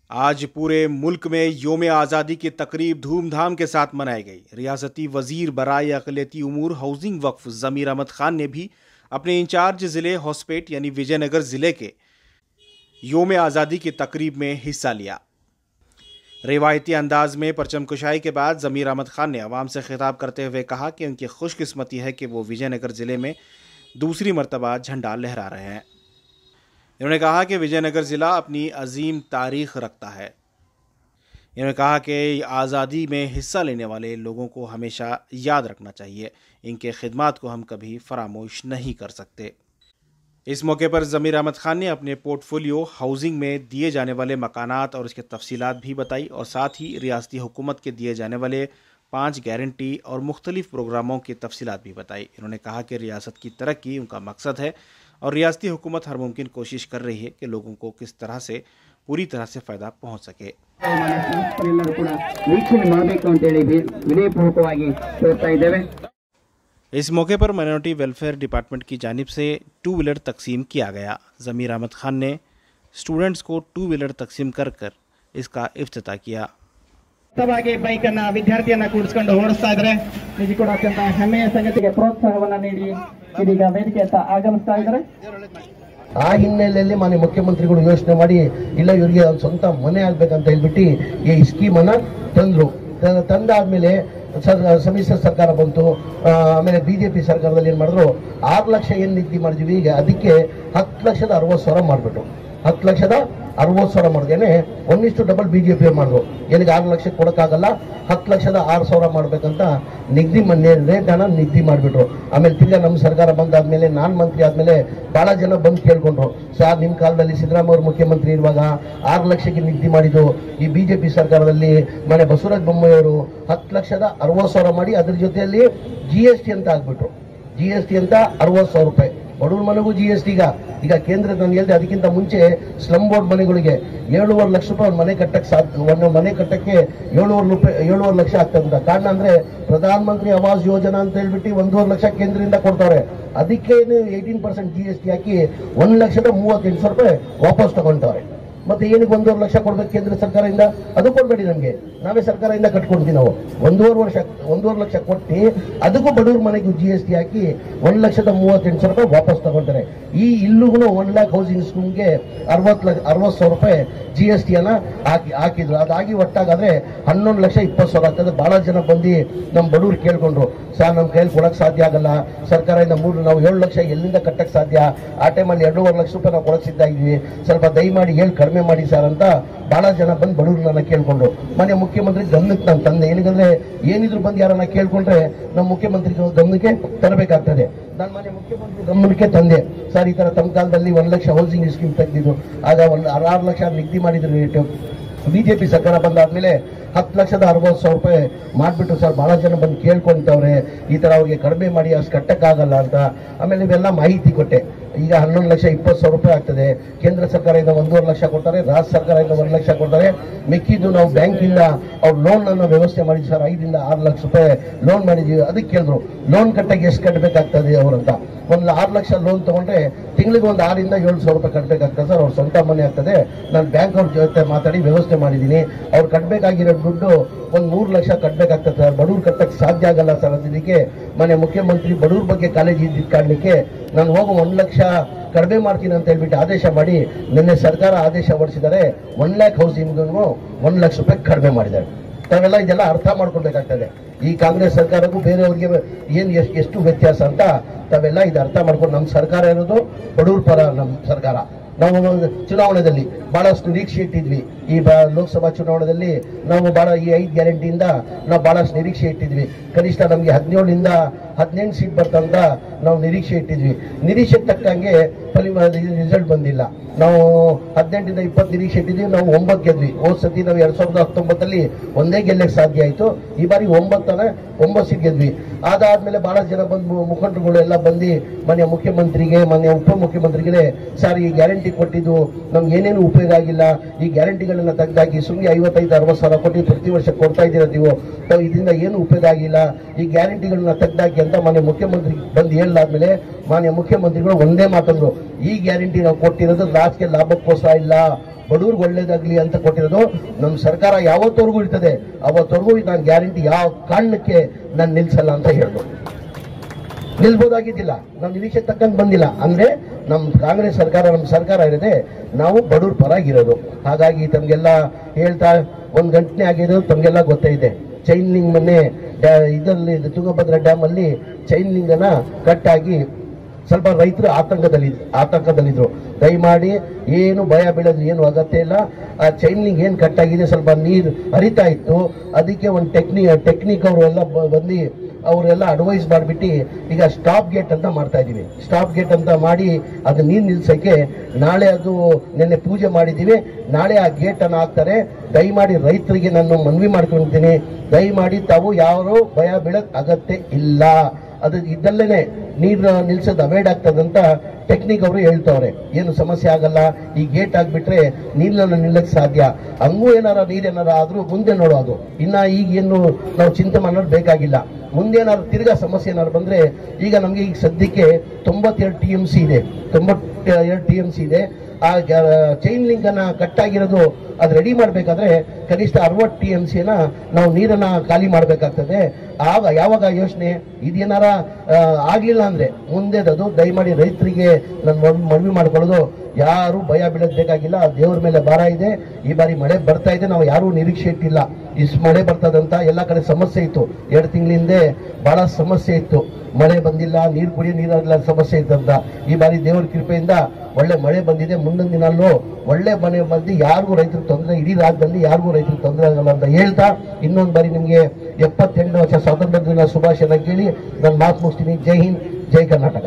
आज पूरे मुल्क में योम आज़ादी की तकरीब धूमधाम के साथ मनाई गई। रियासती वजीर बराए अक़लियती उमूर हाउसिंग वक्फ ज़मीर अहमद खान ने भी अपने इंचार्ज ज़िले हॉस्पेट यानी विजयनगर ज़िले के योम आज़ादी की तकरीब में हिस्सा लिया। रिवायती अंदाज में परचम कुशाई के बाद ज़मीर अहमद खान ने अवाम से खिताब करते हुए कहा कि उनकी खुशकिस्मती है कि वो विजयनगर ज़िले में दूसरी मरतबा झंडा लहरा रहे हैं। इन्होंने कहा कि विजयनगर ज़िला अपनी अजीम तारीख़ रखता है। इन्होंने कहा कि आज़ादी में हिस्सा लेने वाले लोगों को हमेशा याद रखना चाहिए, इनके खिदमात को हम कभी फरामोश नहीं कर सकते। इस मौके पर ज़मीर अहमद खान ने अपने पोर्टफोलियो हाउसिंग में दिए जाने वाले मकानात और उसके तफसीलात भी बताई और साथ ही रियासती हुकूमत के दिए जाने वाले 5 गारंटी और मुख्तलिफ प्रोग्रामों की तफसीलात भी बताई। इन्होंने कहा कि रियासत की तरक्की उनका मकसद है और रियासती हुकूमत हर मुमकिन कोशिश कर रही है कि लोगों को किस तरह से पूरी तरह से फ़ायदा पहुँच सके। इस मौके पर माइनॉरिटी वेलफेयर डिपार्टमेंट की जानिब से 2 व्हीलर तकसीम किया गया। ज़मीर अहमद खान ने स्टूडेंट्स को 2 व्हीलर तकसीम कर इसका इफ्तिताह किया। ತವಾಗಿ ಬೈಕ್ ಅನ್ನು ವಿದ್ಯಾರ್ಥಿಯನ್ನ ಕೂಡಿಸಿಕೊಂಡು ಓಡಿಸ್ತಾ ಇದ್ದಾರೆ। ನಿಜ ಕೂಡ ಅತ್ಯಂತ ಹೆಮ್ಮೆಯ ಸಂಗತಿಗೆ ಪ್ರೋತ್ಸಾಹವನ್ನ ನೀಡಿ ಇದೀಗ ವೇದಿಕೆ ಹತ್ತ ಆಗಮಿಸ್ತಾ ಇದ್ದಾರೆ। ಆ ಹಿನ್ನೆಲೆಯಲ್ಲಿ ಮಾನ್ಯ ಮುಖ್ಯಮಂತ್ರಿಗಳು ಯೋಚನೆ ಮಾಡಿ ಇಲ್ಲ ಇವರಿಗೆ ಸ್ವಂತ ಮನೆ ಆಗ್ಬೇಕಂತ ಹೇಳ್ಬಿಟ್ಟು ಈ ಸ್ಕೀಮ್ ಅನ್ನ ತಂದ್ರು। ತಂದಾದ್ಮೇಲೆ ಸಮ್ಮಿಶ್ರ ಸರ್ಕಾರ ಬಂತು, ಆಮೇಲೆ ಬಿಜೆಪಿ ಸರ್ಕಾರದಲ್ಲಿ ಏನ್ ಮಾಡಿದ್ರು 6 ಲಕ್ಷ ಏನ್ ನಿಗದಿ ಮಾಡಿದ್ವಿ, ಈಗ ಅದಕ್ಕೆ 10,60,000 ಮಾಡ್ಬಿಟ್ಟು 10,60,000 ಮಾಡಿದೇನೆ 1:2 ಬಿಜೆಪಿ ಮಾಡಿದ್ರು। ಏನಿಗೆ 6 ಲಕ್ಷ ಕೊಡಕ್ಕಾಗಲ್ಲ, 10,06,000 ಮಾಡ್ಬೇಕಂತ ನಿಗದಿ ರೇಟ್ನ ನಿಗದಿ ಮಾಡಿಬಿಟ್ರು। ಆಮೇಲೆ ತಿರ್ಗಾ ನಮ್ಮ ಸರ್ಕಾರ ಬಂದಾದ್ಮೇಲೆ ನಾನು ಮಂತ್ರಿ ಆದ್ಮೇಲೆ ಬಹಳ ಜನ ಬಂದು ಕೇಳ್ಕೊಂಡ್ರು, ಸರ್ ನಿಮ್ಮ ಕಾಲದಲ್ಲಿ ಸಿದ್ದರಾಮಯ್ಯ ಅವರು ಮುಖ್ಯಮಂತ್ರಿ ಇರುವಾಗ 6 ಲಕ್ಷಕ್ಕೆ ನಿಗದಿ ಮಾಡಿದ್ದು, ಈ ಬಿಜೆಪಿ ಸರ್ಕಾರದಲ್ಲಿ ಮನೆ ಬಸವರಾಜ ಬೊಮ್ಮಾಯಿ ಅವರು 10,60,000 ಮಾಡಿ ಅದ್ರ ಜೊತೆಯಲ್ಲಿ GST ಅಂತ ಆಗ್ಬಿಟ್ರು। GST ಅಂತ 60,000 ರೂಪಾಯಿ ಬಡವ್ರ ಮನೆಗೂ GST। ಈಗ ಕೇಂದ್ರ ನಾನು ಹೇಳಿದೆ, ಅದಕ್ಕಿಂತ ಮುಂಚೆ ಸ್ಲಮ್ ಬೋರ್ಡ್ ಮನೆಗಳಿಗೆ 7.5 ಲಕ್ಷ ರೂಪಾಯಿ ಮನೆ ಕಟ್ಟಕ್ಕೆ ಒಂದು ಮನೆ ಕಟ್ಟಕ್ಕೆ 7.5 ಲಕ್ಷ ಆಗ್ತದೆ। ಕಾರಣ ಅಂದ್ರೆ ಪ್ರಧಾನ ಮಂತ್ರಿ ಆವಾಸ್ ಯೋಜನಾ ಅಂತ ಹೇಳ್ಬಿಟ್ಟು 1.5 ಲಕ್ಷ ಕೇಂದ್ರದಿಂದ ಕೊಡ್ತಾರೆ, ಅದಕ್ಕೆ 18% GST ಹಾಕಿ 1,38,000 ರೂಪಾಯಿ ವಾಪಸ್ ತಗೊಂತಾರೆ। ಮತ್ತೆ ಏನಕ್ಕೆ 1.5 ಲಕ್ಷ ಕೊಡ್ಬೇಕು ಕೇಂದ್ರ ಸರ್ಕಾರದಿಂದ? ಅದು ಕೊಡ್ಬೇಡಿ, ನಮಗೆ ನಾವೇ ಸರ್ಕಾರದಿಂದ ಕಟ್ಕೊಡ್ತೀವಿ। ನಾವು 1.5 ಲಕ್ಷ ಕೊಟ್ಟು ಅದಕ್ಕೂ ಬಡವ್ರ ಮನೆಗೂ GST ಹಾಕಿ 1,38,000 ರೂಪಾಯಿ ವಾಪಸ್ ತಗೊಂತಾರೆ। ಈ ಇಲ್ಲಿಗೂ 1 ಲ್ಯಾಕ್ ಹೌಸಿಂಗ್ ಸ್ಕೀಮ್ಗೆ 60,000 ರೂಪಾಯಿ GST ಅನ್ನ ಹಾಕಿದ್ರು। ಅದಾಗಿ ಒಟ್ಟಾಗಾದ್ರೆ 11,20,000 ಆಗ್ತದೆ। ಬಹಳ ಜನ ಬಂದು ನಮ್ಮ ಬಡವ್ರು ಕೇಳ್ಕೊಂಡ್ರು, ಸರ್ ನಮ್ಮ ಕೈಯಲ್ಲಿ ಕೊಡಕ್ ಸಾಧ್ಯ ಆಗಲ್ಲ, ಸರ್ಕಾರದಿಂದ ನಾವು 7 ಲಕ್ಷ ಎಲ್ಲಿಂದ ಕಟ್ಟಕ್ ಸಾಧ್ಯ, ಆ ಟೈಮಲ್ಲಿ 2.5 ಲಕ್ಷ ರೂಪಾಯಿ ನಾವು ಕೊಡಕ್ ಸಿದ್ಧ ಇದ್ವಿ, ಸ್ವಲ್ಪ ದಯಮಾಡಿ ಹೇಳಿ ಕಡಿಮೆ ಮಾಡಿ ಸರ್ ಅಂತ ಬಹಳ ಜನ ಬಂದು ಬಡವ್ರು ನನ್ನ ಕೇಳ್ಕೊಂಡ್ರು। ಮನೆ ಮುಖ್ಯಮಂತ್ರಿ ಗಮನಕ್ಕೆ ನಾನು ತಂದೆ, ಏನಂದ್ರೆ ಏನಿದ್ರು ಬಂದು ಯಾರನ್ನ ಕೇಳ್ಕೊಂಡ್ರೆ ನಮ್ಮ ಮುಖ್ಯಮಂತ್ರಿ ಗಮನಕ್ಕೆ ತರಬೇಕಾಗ್ತದೆ। ನಾನು ಮನೆ ಮುಖ್ಯಮಂತ್ರಿ ಗಮನಕ್ಕೆ ತಂದೆ, ಸರ್ ಈ ತರ ತಮ್ಮ ಕಾಲದಲ್ಲಿ 1 ಲಕ್ಷ ಹೌಸಿಂಗ್ ಸ್ಕೀಮ್ ತೆಗೆದಿದ್ದು, ಆಗ 6 ಲಕ್ಷ ನಿಗದಿ ಮಾಡಿದ್ರು ರೇಟ್। ಬಿಜೆಪಿ ಸರ್ಕಾರ ಬಂದಾದ್ಮೇಲೆ 10,60,000 ರೂಪಾಯಿ ಮಾಡ್ಬಿಟ್ಟು ಸರ್ ಬಹಳ ಜನ ಬಂದು ಕೇಳ್ಕೊಂತವ್ರೆ, ಈ ತರ ಅವ್ರಿಗೆ ಕಡಿಮೆ ಮಾಡಿ ಅಷ್ಟು ಕಟ್ಟಕ್ಕಾಗಲ್ಲ ಅಂತ। ಆಮೇಲೆ ಇವೆಲ್ಲ ಮಾಹಿತಿ ಕೊಟ್ಟೆ। ಈಗ 11,20,000 ರೂಪಾಯಿ ಆಗ್ತದೆ। ಕೇಂದ್ರ ಸರ್ಕಾರದಿಂದ 1.5 ಲಕ್ಷ ಕೊಡ್ತಾರೆ, ರಾಜ್ಯ ಸರ್ಕಾರದಿಂದ 1 ಲಕ್ಷ ಕೊಡ್ತಾರೆ, ಮಿಕ್ಕಿದ್ದು ನಾವು ಬ್ಯಾಂಕಿಂದ ಅವ್ರ ಲೋನ್ ಅನ್ನು ವ್ಯವಸ್ಥೆ ಮಾಡಿದ್ವಿ ಸರ್, 5 ರಿಂದ 6 ಲಕ್ಷ ರೂಪಾಯಿ ಲೋನ್ ಮಾಡಿದ್ವಿ। ಅದಕ್ಕೆ ಕೇಳಿದ್ರು ಲೋನ್ ಕಟ್ಟಕ್ಕೆ ಎಷ್ಟು ಕಟ್ಟಬೇಕಾಗ್ತದೆ ಅವರಂತ। 6 ಲಕ್ಷ ಲೋನ್ ತಗೊಂಡ್ರೆ ತಿಂಗಳಿಗೆ 6,000 ರಿಂದ 7,000 ರೂಪಾಯಿ ಕಟ್ಟಬೇಕಾಗ್ತದೆ ಸರ್, ಅವ್ರ ಸ್ವಂತ ಮನೆ ಆಗ್ತದೆ। ನಾನು ಬ್ಯಾಂಕ್ ಅವ್ರ ಜೊತೆ ಮಾತಾಡಿ ವ್ಯವಸ್ಥೆ ಮಾಡಿದ್ದೀನಿ, ಅವ್ರು ಕಟ್ಟಬೇಕಾಗಿರೋ ದುಡ್ಡು 3 ಲಕ್ಷ ಕಟ್ಟಬೇಕಾಗ್ತದೆ ಸರ್, ಬಡವ್ರು ಕಟ್ಟಕ್ಕೆ ಸಾಧ್ಯ ಆಗಲ್ಲ ಸರ್। ಅದಕ್ಕೆ ಮನೆ ಮುಖ್ಯಮಂತ್ರಿ ಬಡವ್ರ ಬಗ್ಗೆ ಕಾಳಜಿ ಇದ್ದಿದ್ದ ಕಾರಣಕ್ಕೆ ನಾನು ಹೋಗೋ 1 ಲಕ್ಷ ಕಡಿಮೆ ಮಾಡ್ತೀನಿ ಅಂತ ಹೇಳ್ಬಿಟ್ಟು ಆದೇಶ ಮಾಡಿ ನಿನ್ನೆ ಸರ್ಕಾರ ಆದೇಶ ಹೊರಡಿಸಿದ್ದಾರೆ। 1 ಲ್ಯಾಕ್ ಹೌಸಿಂಗ್ 1 ಲಕ್ಷ ರೂಪಾಯಿ ಕಡಿಮೆ ಮಾಡಿದ್ದಾರೆ। ತಾವೆಲ್ಲ ಇದೆಲ್ಲ ಅರ್ಥ ಮಾಡ್ಕೊಳ್ಬೇಕಾಗ್ತದೆ, ಈ ಕಾಂಗ್ರೆಸ್ ಸರ್ಕಾರಕ್ಕೂ ಬೇರೆಯವ್ರಿಗೆ ಏನ್ ಎಷ್ಟು ವ್ಯತ್ಯಾಸ ಅಂತ ತಾವೆಲ್ಲ ಇದು ಅರ್ಥ ಮಾಡ್ಕೊಂಡು, ನಮ್ಮ ಸರ್ಕಾರ ಇರೋದು ಬಡವ್ರ ಪರ ನಮ್ಮ ಸರ್ಕಾರ। ನಾವು ಚುನಾವಣೆಯಲ್ಲಿ ಬಹಳಷ್ಟು ನಿರೀಕ್ಷೆ ಇಟ್ಟಿದ್ವಿ, ಈ ಲೋಕಸಭಾ ಚುನಾವಣೆಯಲ್ಲಿ ನಾವು ಬಹಳ ಈ 5 ಗ್ಯಾರಂಟಿಯಿಂದ ನಾವು ಬಹಳಷ್ಟು ನಿರೀಕ್ಷೆ ಇಟ್ಟಿದ್ವಿ। ಕನಿಷ್ಠ ನಮಗೆ 17 ರಿಂದ 18 ಸೀಟ್ ಬರ್ತಂತ ನಾವು ನಿರೀಕ್ಷೆ ಇಟ್ಟಿದ್ವಿ। ನಿರೀಕ್ಷೆ ತಕ್ಕಂಗೆ ರಿಸಲ್ಟ್ ಬಂದಿಲ್ಲ। ನಾವು 18 ರಿಂದ 20 ನಿರೀಕ್ಷೆ ಇಟ್ಟಿದ್ವಿ, ನಾವು 9 ಗೆದ್ವಿ। ಹೋದ್ ಸತಿ ನಾವು 2019 ಒಂದೇ ಗೆಲ್ಲಕ್ಕೆ ಸಾಧ್ಯ ಆಯ್ತು, ಈ ಬಾರಿ 9 ಸೀಟ್ ಗೆದ್ವಿ। ಅದಾದ್ಮೇಲೆ ಬಹಳ ಜನ ಬಂದು ಮುಖಂಡರುಗಳು ಎಲ್ಲ ಬಂದು ಮನೆಯ ಮುಖ್ಯಮಂತ್ರಿಗೆ ಮನೆಯ ಉಪಮುಖ್ಯಮಂತ್ರಿಗೆ ಸರ್ ಈ ಗ್ಯಾರಂಟಿ ಕೊಟ್ಟಿದ್ದು ನಮ್ಗೆ ಏನೇನು ಉಪಯೋಗ ಆಗಿಲ್ಲ, ಈ ಗ್ಯಾರಂಟಿಗಳನ್ನ ತೆಗೆದಾಕಿ ಸುಮ್ಮನೆ 55-60 ಸಾವಿರ ಕೋಟಿ ಪ್ರತಿ ವರ್ಷ ಕೊಡ್ತಾ ಇದ್ದೀರ ನೀವು, ಇದರಿಂದ ಏನು ಉಪಯೋಗ ಆಗಿಲ್ಲ, ಈ ಗ್ಯಾರಂಟಿಗಳನ್ನ ತೆಗೆದಾಕಿ ಅಂತ ಮಾನ್ಯ ಮುಖ್ಯಮಂತ್ರಿ ಬಂದು ಹೇಳಲಾದ್ಮೇಲೆ ಮಾನ್ಯ ಮುಖ್ಯಮಂತ್ರಿಗಳು ಒಂದೇ ಮಾತಂದ್ರು, ಈ ಗ್ಯಾರಂಟಿ ನಾವು ಕೊಟ್ಟಿರೋದು ರಾಜಕೀಯ ಲಾಭಕ್ಕೋಸ್ಕರ ಇಲ್ಲ, ಬಡವ್ರಿಗೆ ಒಳ್ಳೇದಾಗ್ಲಿ ಅಂತ ಕೊಟ್ಟಿರೋದು. ನಮ್ಮ ಸರ್ಕಾರ ಯಾವತ್ತವರೆಗೂ ಇರ್ತದೆ, ಅವತ್ತವರೆಗೂ ನಾನು ಗ್ಯಾರಂಟಿ ಯಾವ ಕಾರಣಕ್ಕೆ ನಾನು ನಿಲ್ಸಲ್ಲ ಅಂತ ಹೇಳಿದ್ರು. ನಿಲ್ಬೋದಾಗಿದ್ದಿಲ್ಲ, ನಾವು ನಿರೀಕ್ಷೆ ತಕ್ಕಂತ ಬಂದಿಲ್ಲ. ಅಂದ್ರೆ ನಮ್ಮ ಕಾಂಗ್ರೆಸ್ ಸರ್ಕಾರ, ನಮ್ಮ ಸರ್ಕಾರ ಇರದೆ ನಾವು ಬಡವ್ರ ಪರಾಗಿರೋದು. ಹಾಗಾಗಿ ತಮ್ಗೆಲ್ಲ ಹೇಳ್ತಾ ಒಂದು ಗಂಟೆ ಆಗಿರೋದು ತಮ್ಗೆಲ್ಲ ಗೊತ್ತೈದೆ. ಚೈನ್ ಲಿಂಗ್ ಮೊನ್ನೆ ಇದರಲ್ಲಿ ತುಂಗಭದ್ರಾ ಡ್ಯಾಮ್ ಅಲ್ಲಿ ಚೈನ್ ಲಿಂಗನ ಕಟ್ಟಾಗಿ ಸ್ವಲ್ಪ ರೈತರು ಆತಂಕದಲ್ಲಿದ್ರು. ದಯಮಾಡಿ ಏನು ಭಯ ಬೀಳೋದು ಏನು ಅಗತ್ಯ ಇಲ್ಲ. ಆ ಚೈನ್ ಲಿಂಗ್ ಏನು ಕಟ್ಟಾಗಿದೆ, ಸ್ವಲ್ಪ ನೀರು ಹರಿತಾ ಇತ್ತು, ಅದಕ್ಕೆ ಒಂದು ಟೆಕ್ನಿಕ್ ಅವರೆಲ್ಲ ಬಂದು ಅವರೆಲ್ಲ ಅಡ್ವೈಸ್ ಮಾಡಿಬಿಟ್ಟು ಈಗ ಸ್ಟಾಪ್ ಗೇಟ್ ಅಂತ ಮಾಡ್ತಾ ಇದೀವಿ. ಸ್ಟಾಪ್ ಗೇಟ್ ಅಂತ ಮಾಡಿ ಅದು ನೀರು ನಿಲ್ಸಕ್ಕೆ ನಾಳೆ ಅದು ನಿನ್ನೆ ಪೂಜೆ ಮಾಡಿದ್ದೀವಿ. ನಾಳೆ ಆ ಗೇಟ್ ಅನ್ನು ಹಾಕ್ತಾರೆ. ದಯಮಾಡಿ ರೈತರಿಗೆ ನಾನು ಮನವಿ ಮಾಡ್ಕೊಳ್ತೀನಿ, ದಯಮಾಡಿ ತಾವು ಯಾರು ಭಯ ಬೀಳಕ್ ಅಗತ್ಯ ಇಲ್ಲ. ಅದು ಇದ್ದಲ್ಲೇನೆ ನೀರು ನಿಲ್ಸೋದು ಅವಾಯ್ಡ್ ಆಗ್ತದಂತ ಟೆಕ್ನಿಕ್ ಅವರು ಹೇಳ್ತವ್ರೆ. ಏನು ಸಮಸ್ಯೆ ಆಗಲ್ಲ, ಈ ಗೇಟ್ ಹಾಕ್ಬಿಟ್ರೆ ನೀರನ್ನ ನಿಲ್ಲಕ್ಕೆ ಸಾಧ್ಯ. ಹಂಗೂ ನೀರೇನಾರ ಆದ್ರೂ ಮುಂದೆ ನೋಡೋದು. ಇನ್ನ ಈಗೇನು ನಾವು ಚಿಂತೆ ಮಾಡೋದು ಬೇಕಾಗಿಲ್ಲ. ಮುಂದೇನಾದ್ರು ತಿರ್ಗಾ ಸಮಸ್ಯೆ ಏನಾದ್ರು ಬಂದ್ರೆ, ಈಗ ನಮ್ಗೆ ಈಗ ಸದ್ಯಕ್ಕೆ 92 TMC ಇದೆ, 92 TMC ಇದೆ. ಆ ಚೈನ್ ಲಿಂಕ್ ಅನ್ನ ಕಟ್ಟಾಗಿರೋದು ಅದು ರೆಡಿ ಮಾಡ್ಬೇಕಾದ್ರೆ ಕನಿಷ್ಠ 60 TMC ನಾವು ನೀರನ್ನ ಖಾಲಿ ಮಾಡ್ಬೇಕಾಗ್ತದೆ. ಆಗ ಯಾವಾಗ ಯೋಚನೆ ಇದೇನಾರ ಆಗ್ಲಿಲ್ಲ ಅಂದ್ರೆ ಮುಂದೆದದು ದಯಮಾಡಿ ರೈತರಿಗೆ ನಾನು ಮನವಿ ಮಾಡ್ಕೊಳ್ಳೋದು, ಯಾರು ಭಯ ಬೀಳೋದ್ ಬೇಕಾಗಿಲ್ಲ. ದೇವ್ರ ಮೇಲೆ ಭಾರ ಇದೆ. ಈ ಬಾರಿ ಮಳೆ ಬರ್ತಾ ಇದೆ, ನಾವು ಯಾರು ನಿರೀಕ್ಷೆ ಇಟ್ಟಿಲ್ಲ ಇಷ್ಟು ಮಳೆ ಬರ್ತದಂತ. ಎಲ್ಲ ಕಡೆ ಸಮಸ್ಯೆ ಇತ್ತು, 2 ತಿಂಗಳ ಹಿಂದೆ ಬಹಳ ಸಮಸ್ಯೆ ಇತ್ತು, ಮಳೆ ಬಂದಿಲ್ಲ, ನೀರು ಕುಡಿಯೋ ನೀರಾಗಲ್ಲ ಸಮಸ್ಯೆ ಇತ್ತಂತ. ಈ ಬಾರಿ ದೇವರ ಕೃಪೆಯಿಂದ ಒಳ್ಳೆ ಮಳೆ ಬಂದಿದೆ. ಮುಂದಿನ ದಿನಲ್ಲೂ ಒಳ್ಳೆ ಮಳೆ ಬಂದು ಯಾರಿಗೂ ರೈತರಿಗೆ ತೊಂದರೆ, ಇಡೀ ರಾಜ್ಯದಲ್ಲಿ ಯಾರಿಗೂ ರೈತರಿಗೆ ತೊಂದರೆ ಆಗಲ್ಲ ಅಂತ ಹೇಳ್ತಾ ಇನ್ನೊಂದು ಬಾರಿ ನಿಮಗೆ 78ನೇ ವರ್ಷ ಸ್ವಾತಂತ್ರ್ಯ ದಿನ ಶುಭಾಶಯನ ಕೇಳಿ ನಾನು ಮಾತು ಮುಗಿಸ್ತೀನಿ. ಜೈ ಹಿಂದ್, ಜೈ ಕರ್ನಾಟಕ.